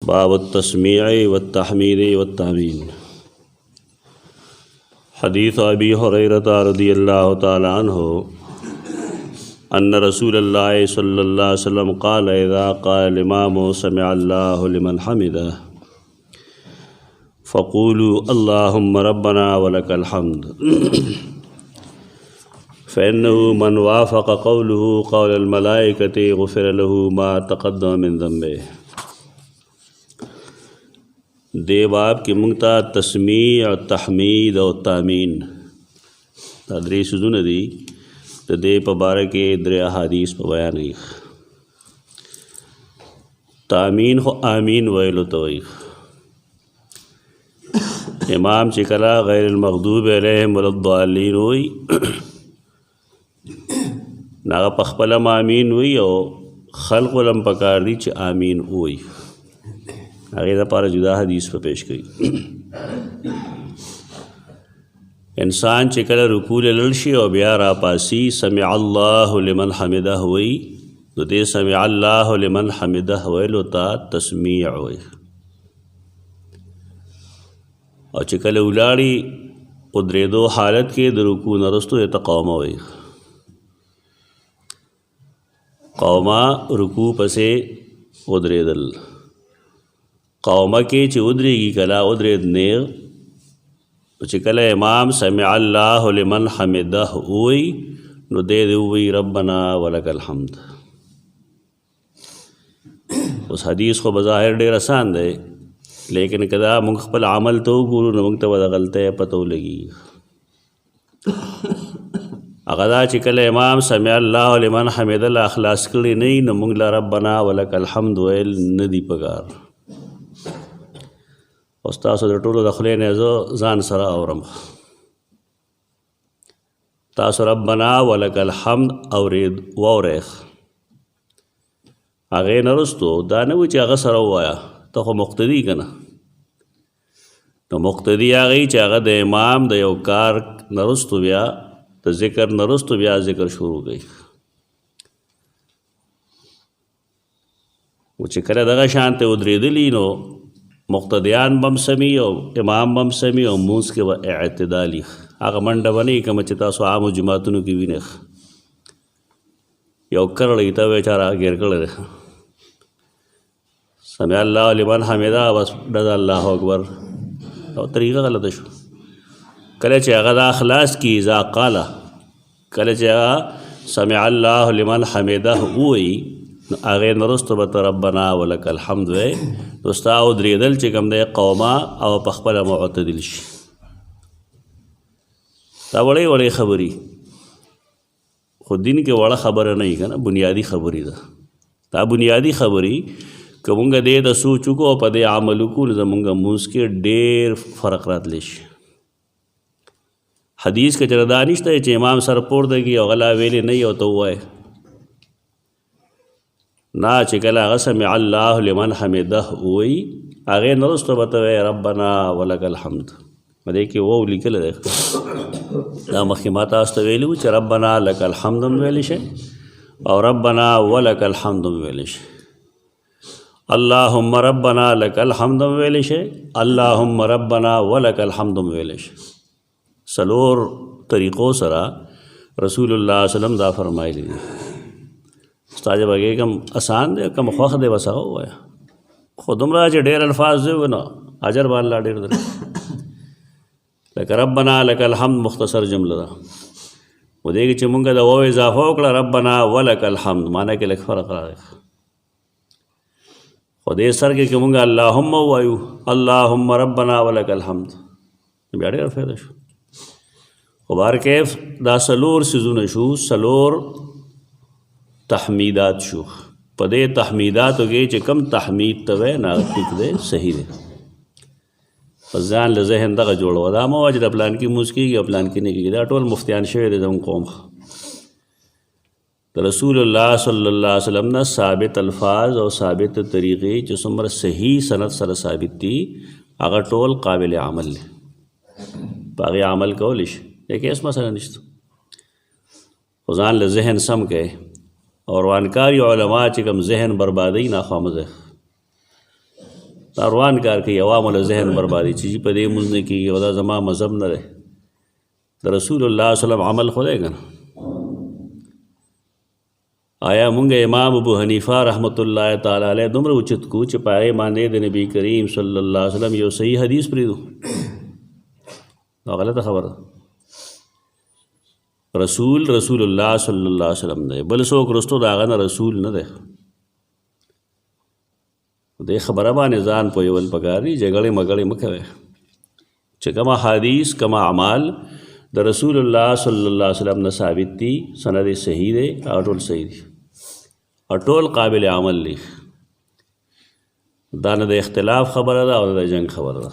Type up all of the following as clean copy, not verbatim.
बाब तस्मीअ वत्तहमीद वत्तामीन। हदीस अबी हुरैरह रज़ियल्लाहु तआला अन्हु अन्न रसूलल्लाह सल्लल्लाहु अलैहि वसल्लम क़ाल इज़ा क़ाल इमामु समिअ अल्लाहु लिमन हमिदह फ़क़ूलू अल्लाहुम्मा रब्बना वलकल हम्द फ़इन्नहु मन वाफ़क़ क़ौलुहु क़ौलल मलाइकति ग़ुफ़िर लहु मा तक़द्दम मिन ज़म्बिही। दे बाब की मुंगता तस्मीअ और तहमीद और तामीन तदरी सुजुन दी तो दे पबारे के दरे अहादीस पर बयान ही तामीन हो आमीन वैलो तो इमाम चिकला गैर मग़दूब अलैहिम वलद्दालीन हुई नागा पखपलम आमीन हुई और खल्क़ुलम पकार दी च आमीन हुई आगे पारा जुदा हदीस पर पेश करी। इंसान चिकल रुकूल ललशी और ब्यारा पासी समिअ अल्लाहु लिमन हमिदह हुई तो दे समिअ अल्लाहु लिमन हमिदह वैलोता तस्मीअ हुई और चिकल उलाड़ी उदरे दो हालत के दरुकू नरस्तु तक़ौमा हुई कौमा रुकू पसे उदरे दल कौमा के च उदरेगी कला उदरेद नेर तो चिकला इमाम समिअ अल्लाहु लिमन हमिदह हुई नो दे हुई रब्बना वलकल हम्द। उस हदीस को बज़ाहिर ढेर आसान दे लेकिन कदा मुख्तल अमल तो गुरु न मुख्त वदा गलते पतो लगी अगदा चिकल इमाम समिअ अल्लाहु लिमन हमिदह अखलास करी नहीं न मुंगला रब्बना वलकल हम्द वैल नदी पगार उस्ताद द टोलो दखले ने जो जान सरा औरम तासु रब्बना वलकल हम्द औरेद वौरेख आगे नरस्तो दाने वो चागा सरा हुआ तो खो मुक्तदी कना तो मुक्तदी आ गई चागा दे इमाम दे कार नरस्तो ब्या तो जिक्र नरस्तो ब्या जिक्र शुरू गई वो चिकरा दगा शांत उदरे दिली नो मुक्तदियान बम समी और इमाम बम समी और मूस के व एतदाली आगा मंडा बनी कम चिता सो आम जमातनु की विने या कर रही था बेचारा घेर कर समिअ अल्लाहु लिमन हमिदह बस डज़ा अल्लाहु अकबर और तरीक़ा गलत शो कले चागा अखलास की ज़ा काला कले चागा समिअ अल्लाहु लिमन हमिदह हुई आगे नरस्त बत रब्बना वलकल हम्द वे दोस्ता उदरेदल चिकम दे कौमा और पखपल मुअतदिल शी ता बड़े बड़े खबरी खुद दिन के बड़ा खबर नहीं का ना बुनियादी खबरी दा ता बुनियादी खबरी कमुंगा दे दा सोचुको पदे आमलुको नजमुंगा मूस के ढेर फ़र्क रात लेश हदीस के जरदानिश ता इमाम सर पोड़ देगी और गला वेले नहीं हो तो हुआ है ना चिकला समिअ अल्लाहु लिमन हमिदह हुई आगे नरस्तो बतवे रब्बना वलकल हम्द मदे कि वो लिखल देख ना मखिमाता अस्तवेलु च रब्बना लकल हम्द वेलिश और रब्बना वलकल हम्द वेलिश अल्लाहुम्मा रब्बना लकल हम्द वेलिश अल्लाहुम्मा रब्बना वलकल हम्द वेलिश सलोर तरीक़ों सरा रसूलुल्लाह सल्लल्लाहु अलैहि वसल्लम दा फरमाई ली उस्ताद बगे कम आसान दे कम ख्वाख दे बसा हुआ है खुदमरा च ढेर अल्फाज दे ना अजर बाल्ला ढेर दे लेकिन रब्बना लकल हम्द मुख्तसर जुमला वो देगी चमुंगा दा वो इजाफा उकड़ा रब्बना वलकल हम्द माना के लिख फ़र्क रहा है खुदे सर के चमुंगा अल्लाहुम्मा वायु अल्लाहुम्मा रब्बना वलकल हम्द बेड़े और फेदश खुबार कैफ दा सलोर सिजुन शू सलोर तहमीदात शू पदे तहमीदात गए च कम तहमीद तवे ना टिक दे सही दे फजान लजहन दगा जोड़ो अदामा वजद प्लान की मुस्की या प्लान की नहीं की टोल मुफ्तियान शेर दम कौम तो रसूलुल्लाह सल्लल्लाहु अलैहि वसल्लम ने साबित अल्फाज और साबित तरीक़े जो सुमर सही सनद सर साबित थी अगर टोल काबिल अमल बागी अमल को लिश देखिए इस मसला निश्त फजान लजहन सम के और वानकारी उलमा चिकम जहन बर्बादी ना खामज روان کار کوي عوامو له ذهن بربادي چې په دې مونځ نه کېږي او دا زما مذهب نه دی د رسول الله صلی الله علیه وسلم عمل خو دی که نه آیا مونږ امام ابو حنیفه رحمت الله تعالی علیه دومره اوچت کو چې په هغې باندې د نبي کریم صلی الله علیه وسلم یو صحیح حدیث پرېږدو نو غلطه خبره رسول الله صلی الله علیه وسلم دی بل څوک رستو د هغه نه رسول نه دی دې خبره باندې ځان پوهول پکار دي جګړې مګړې مه کوئ چې کومه حدیث کومه اعمال د رسول الله صلی الله علیه وسلم نه ثابت دي سند صحیح دی او ټول صحیح دي او ټول قابل عمل دي دا نه د اختلاف خبره ده او د جنگ خبره ده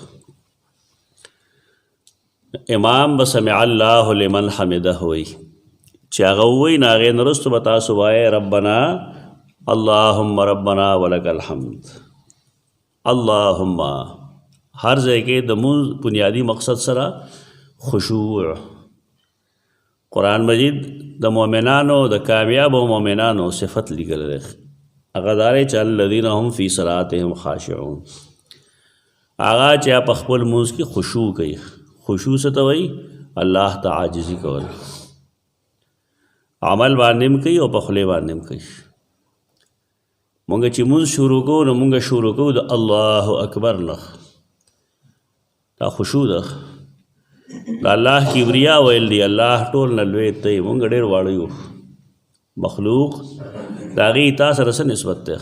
امام بسمع الله لمن حمده وی چې هغه ووایي نو هغې نه وروسته به تاسو وایئ ربنا اللهم ربنا ولک الحمد اللهم هر ځای کې د مونځ بنیادی مقصد سره خشوع قرآن مجید د مؤمنانو د کامیابو مؤمنانو صفت لیکل دی هغه دا دی چې الذین هم فی صلاتهم خاشعون هغه چې په خپل مونځ کې خشوع کوي خشوع څه ته وایي الله ته عاجزي کول عمل باندې هم کوي او په خولې باندې هم کوي مونږ چې مونځ شروع کوو نو مونږ شروع کوو د الله اکبر نه دا خشوع ده د الله کبریا ویل دی الله ټول نه لوی دی مونږ ډېر واړه یو مخلوق د هغې تا سره څه نسبت دی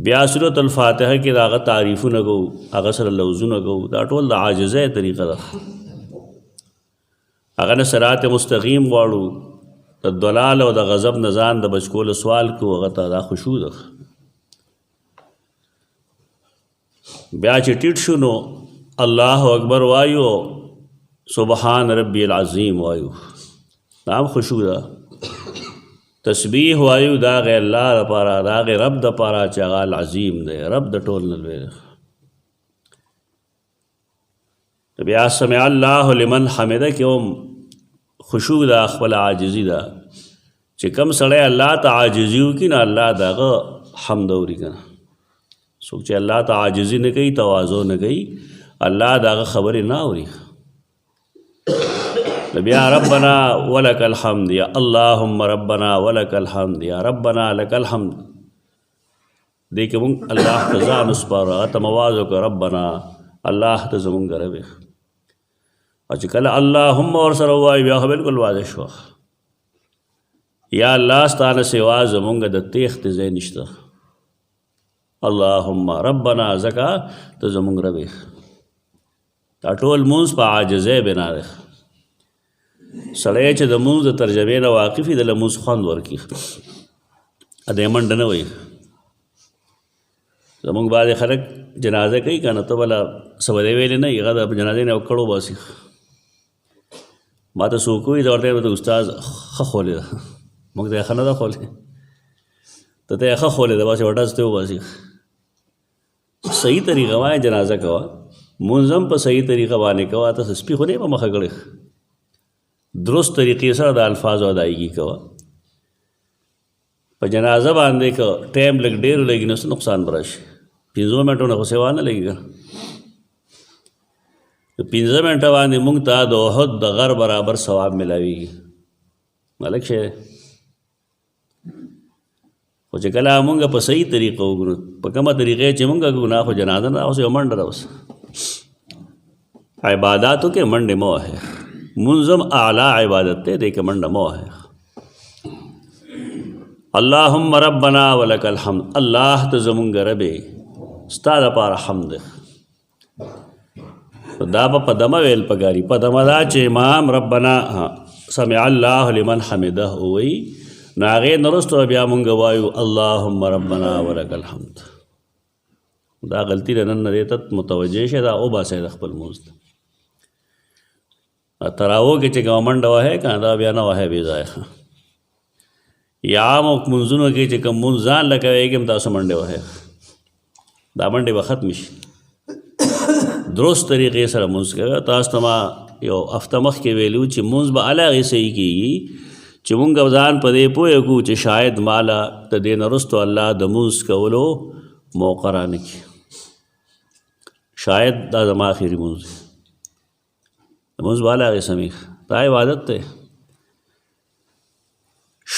بیا سورة الفاتحه کې د هغه تعریفونه کوو هغه سره لوظونه کوو دا ټول د عاجزۍ طریقه ده هغه نه صراط مستقیم غواړو د دلال او د غضب نه ځان د بچ کولو سوال کوو هغه ته دا خشوع ده بیا چې ټیټ شو نو الله اکبر وایو سبحان ربی العظیم وایو دا هم خشوع ده تسبیح وایو دا غیر الله لپاره دا غیر رب دپاره چې هغه العظیم دی رب د ټول نه لوی دی بیا سمع الله لمن حمده کې هم خشوع ده خپل عاجزي ده چې کم سړی الله ته عاجزي وکړي نو الله د هغه حمد اوري که نه څوک چې الله ته عاجزي نه کوي تواضع نه کوي الله د هغه خبرې نه اوري بیا ربنا ولک الحمد یا اللهم ربنا ولک الحمد یا ربنا لک الحمد دې کې مونږ الله ته ځان وسپاره ته مواز وکړه ربنا الله ته زمونږ رب او چې کله اللهم ورسره ووایو بیا خو بلکل واضح شوه یا الله ستا نه سوا زمونږ د تېښتې ځای نشته اللهم ربنا ځکه ته زمونږ رب دا ټول مونځ په عاجزۍ بنا دی سړی چې د مونځ د ترجمې نه واقف وي د له مونځ خوند ورکړي ادې منډه نه وایي زمونږ بعضې خلک جنازه کوي که نه ته بله څه به دې ویلې نه هغه د جنازې نه یو کړو باسي ما ته څوک وایي زه ورته وایم د استاد ښه خولې ده موږ ته یې ښه نه ده خولې ته ته یې ښه خولې ده باسې وټس ته وباسي صحیح طریقه باندې جنازه کوه مونځ هم په صحیح طریقه باندې کوه ته سپي خو نه یې په مخه کړې درست طریقې سره د الفاظو ادایګي کوه په جنازه باندې که ټایم لږ ډېر لګي نو څه نقصان به راشي 15 منټونه خو سیوا نه لګي که 15 منټه باندې مونږ ته د احد د غر برابر ثواب ملاویږي ملک شی خو چې کله مونږ په صحیح طریقه وګورو په کومه طریقې چې مونږ ګناه خو جنازه نه اوس یو منډه راوس عباداتو کې منډې مه وهئ منظم اعلیٰ عبادت تے دے کے منڈا مو ہے اللہم ربنا ولک الحمد اللہ ته زمونږ ربې ستا دپاره حمد دا به په دمه ویل پکاري په دمه دا چې امام ربنا سمع الله لمن حمده ووایي نو هغې نه وروسته بیا مونږ وایو اللهم ربنا ولک الحمد دا غلطي ده نن نه دې ته متوجه شه دا وباسئ د خپل مونځ تراو کې چې کومه منډه وهئ که نه دا بیا نه وهئ بې ځایه یا عام منځونو کې چې کوم مونځ ځان له کوئ کې هم تاسو منډې وهئ دا منډې به ختمې شي درست طریقې سره مونځ کوئ تاسو ته ما یو هفته مخکې ویلي چې مونځ به هغې صحیح کېږي چې مونږ ځان په دې پوه کړو چې شاید ماله د دې نه وروسته الله د مونځ کولو موقع رانه کړي شاید دا زما آخري مونځ دی. مونځ والا هغې سمیخ دا عبادت دی.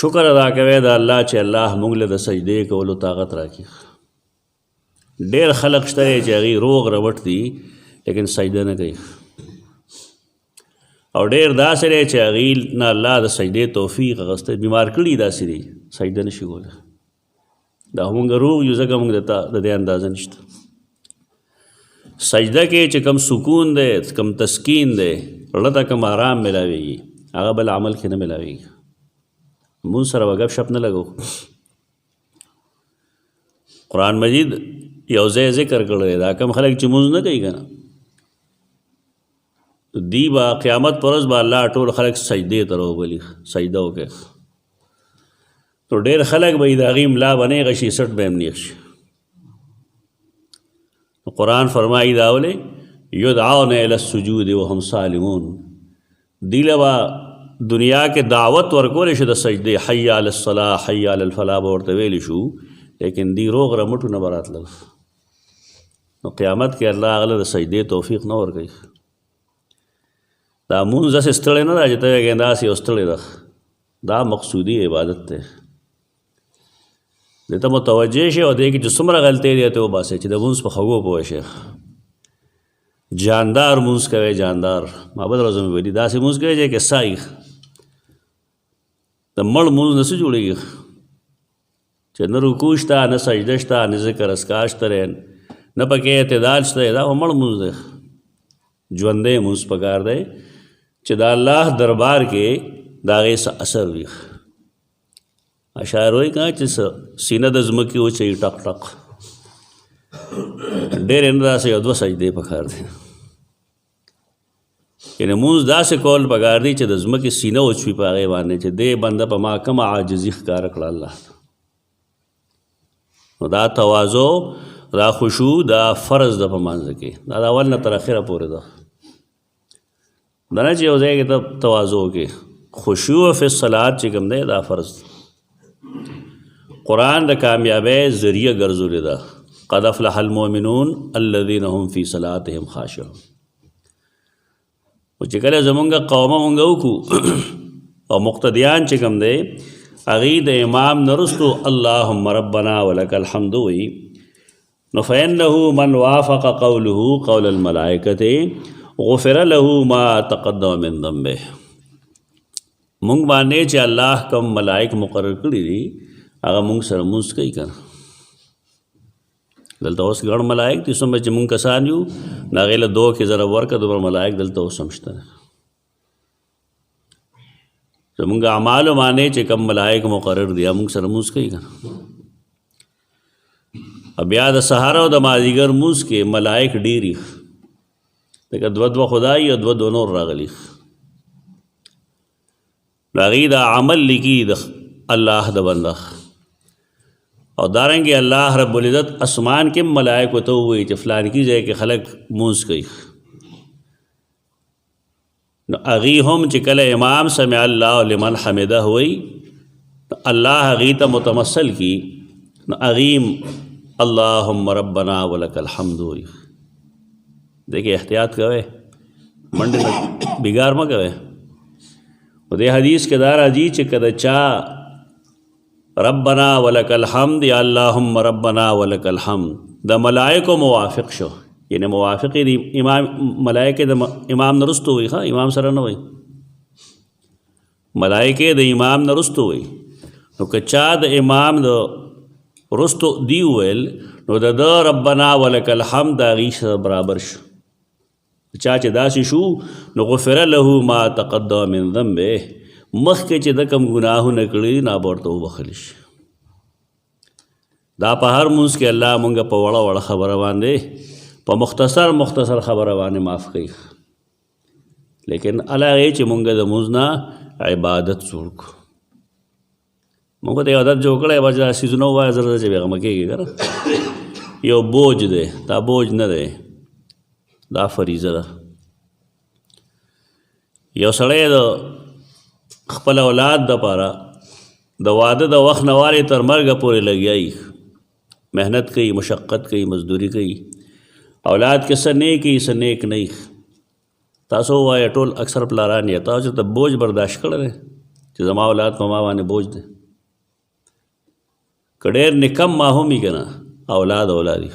شکر ادا کوئ د الله چې الله موږ له د سجدې کولو طاقت راکړي. ډېر خلق شته چې هغې روغ ربټ دي لیکن سجده نه کوي، او ډېر داسې دی چې هغې نه الله د سجدې توفیق اخیستی بیمار کړي داسې دی سجده نشي کولی. دا مونږ روغ یو ځکه مونږ د دې اندازه نشته. سجده کې چې کم سکون دی، کم تسکین دی، زړه ته کم آرام ملاویږي، هغه بل عمل کې نه ملاویږي. مونږ سره به ګپ شپ نه لګو. قرآن مجید یو ځای ذکر کړی دا کم خلک چې مونځ نه کوي که نه دی به قیامت پر ورځ به الله ټول خلک سجدې ته راوبلي، سجده وکړي. نو ډېر خلک به یې د هغې ملا به نیغه شي، سټ به یې هم نیغ شي. قرآن فرمایي دا ولې یدعون الی السجود وهم سالمون، دی له به دنیا کې دعوت ورکولی شي د سجدې، حی علی الصلاة حی علی الفلاح به ورته ویلی شو، لیکن دی روغ رمټو نه به راتلل. نو قیامت کې الله هغه له د سجدې توفیق نه ورکوي. دا مونځ داسې ستړی نه ده چې ته وایې داسې یو ستړی ده، دا مقصودي عبادت دی. دې ته متوجه شي او دې کې چې څومره غلطۍ دی ته وباسئ چې د مونځ په خوږو پوه شي. جاندار مونځ کوئ، جاندار ما بل ورځ مې ویلي داسې مونځ کوئ چې سایي د مړ مونځ نه څه جوړېږي چې نه رکوع شته، نه سجده شته، نه ذکر اذکار شته، نه پکې اعتدال شته. دا خو مړ مونځ دی. ژوندی مونځ پکار دی چې د الله دربار کې د هغې څه اثر وي. اشعار وایي که چې سینه د ځمکې وچوي ټک ټک، ډېرې نه داسې یو دوه سجدې پکار دی. یعنې مونځ داسې کول پکار دی چې د ځمکې سینه وچوي په هغې باندې چې دې بنده په ما کومه عاجزي ښکاره کړه الله ته. نو دا تواضع، دا خشوع، دا فرض ده په مانځه کې. دا د اول نه تر اخره پورې ده. دا نه چې یو ځای کې ته تواضع وکړې. خشوع فی الصلاة چې کوم دی دا فرض ده. قرآن د کامیابۍ ذریعه ګرځولې ده. قد افلح المؤمنون الذین هم فی صلاتهم خاشعون. او چې کله زمونږ قومه مونږ وکړو او مقتدیان چې کوم دی هغې د امام نه وروستو اللهم ربنا ولک الحمد وایي، نو فإنه من وافق قوله قول الملائکة غفر له ما تقدم من ذنبه. مونږ باندې چې الله کوم ملائک مقرر کړي دي هغه مونږ سره مونځ کوي که نه. دلته اوس ګڼ ملائک دي، څومره چې مونږ کسان یو نو هغې له دو کې ضرب ورکړه دومره ملائک دلته اوس هم شته. زمونږ اعمالو باندې چې کوم ملائک مقرر دي هغه مونږ سره مونځ کوي که نه. بیا د سهار او د مازدیګر مونځ کې ملائک ډېري، لکه دوه خدای او دوه نور راغلي. هغې دا عمل لیکي د الله د بنده. او دارنګې الله رب العزت اسمان کې ملائکو ته ووایي چې فلانکي ځای کې خلک مونځ کوي. نو هغې هم چې کله امام سمع الله لمن حمده وایي الله هغې ته متمثل کی، نو هغې اللهم ربنا ولک الحمد وایي. دیکھیں احتیاط کوئے، منډې نه بګار مه کوئ. و دې حدیث کې دا راځي چې که د چا ربنا ولک الحمد یا اللهم ربنا ولک الحمد د ملائکو موافق شو، یعنی موافق دی امام ملائکه د امام نه وروستو وایي، ښه امام سره نه وایي، ملائکه د امام نه وروستو وایي. نو که چا د امام د وروستو دی وویل نو د ربنا ولک الحمد د هغې سره برابر شو. چا چې داسې شو نو غفر له ما تقدم من ذنبه، مخکې چې د کوم ګناهونه کړي نه به ورته وبخلی شي. دا په هر مونځ کې الله مونږ په وړه وړه خبره باندې په مختصر خبره باندې معاف کوي، لیکن الله چې مونږ د مونځ نه عبادت جوړ کړو. مونږ ته عادت جوړ کړی بس دا سیزونه ووایه زر چې بېغمه کېږي که نه. یو بوج دی، دا بوج نه دی، دا فریضه ده. یو سړی د خپل اولاد دپاره د واده د وخت نه وارې تر مرګه پورې لګیایي، محنت کوي، مشقت کوي، مزدوري کوي، اولاد کې څه نیکي څه نیک نه وي. تاسو ووایه ټول اکثر پلاران یې تاسو ته بوج برداشت کړی دی چې زما اولاد په ما باندې بوج دی. که ډېر نکم ما هم وي که نه اولاد وي.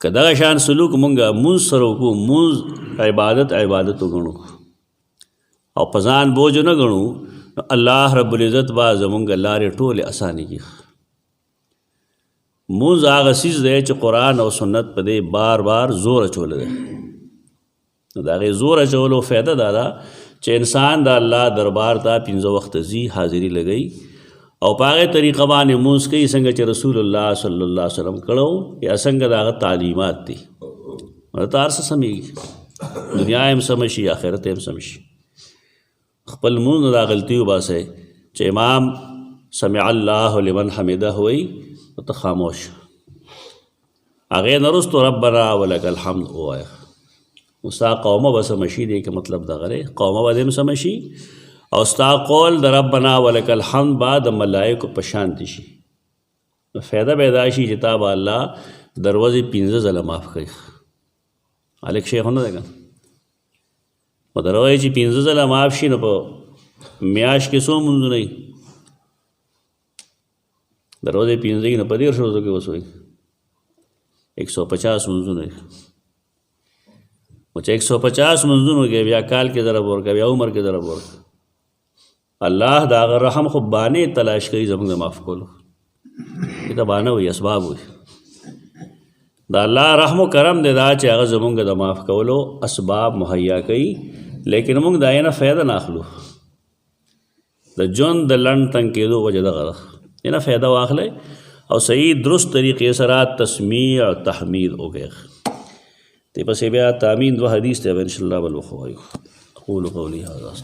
که دغه شان سلوک مونږه مونځ سره وکړو، مونځ عبادت وګڼو او په ځان بوج نه ګڼو، نو الله رب العزت به زمونږ لارې ټولې اسانې کړي. مونځ هغه څیز دی چې قرآن او سنت په دې بار بار زور اچولی دی. نو د هغې زور اچولو فایده دا ده چې انسان د الله دربار ته 5 وخته ځي، حاضري لګوي او په هغې طریقه باندې مونځ کوي څنګه چې رسول الله صلی الله علیه وسلم کړو یا څنګه د هغه تعلیمات دي. ورته هر څه سمېږي، دنیا هم سمه شي، آخرت هم سم شي. خپل مونځ نه دا غلطي وباسئ چې امام سمع الله لمن حمده وایي ته خاموش، هغې نه وروستو ربنا ولک الحمد ووایه. نو ستا قومه به سمه شي. دی که مطلب دغه دی، قومه به دې هم سمه شي او ستا قول د ربنا ولک الحمد به د ملایکو په شانتې شي. نو فایده به یې دا شي چې تا به الله در ورځې 15 ځله معاف کوي. هلک شی خو نه دی که نو در ورځې چې 15 ځله معاف شي نو په میاشت کې څو مونځونه وي؟ در ورځې 15 وي نو په 13 ورځو کې اوس وایي 150 مونځونه وي. نو چې 150 مونځونو کې بیا کال کې ضرب ورکړه، بیا عمر کې ضرب ورکړه، الله د هغه رحم خو بانې تلاش کوي زموږ د معاف کولو. دې ته بانه وایي، اسباب وایي. د الله رحم و کرم دی دا چې هغه زموږ د معاف کولو اسباب مهیا کوي، لیکن موږ د هغې نه فایده نه اخلو. د ژوند د لنډ تنګ کېدو وجه دغه ده. دې نه فایده واخلئ او صحیح درست طریقې سره تسمیع او تحمید وکړئ. دې پسې بیا تامین 2 حدیث دی، انشاءالله بل وخت وایو. اقول قولي هذا.